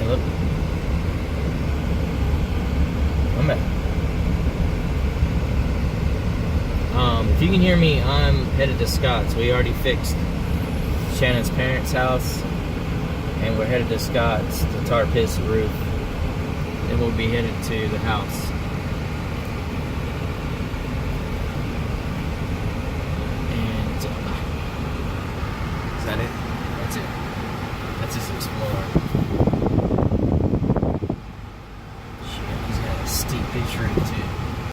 Look. I'm back. If you can hear me, I'm headed to Scott's. We already fixed Shannon's parents' house, and we're headed to Scott's to tar piss the roof. Then we'll be headed to the house. And is that it? That's it. That's just exploring.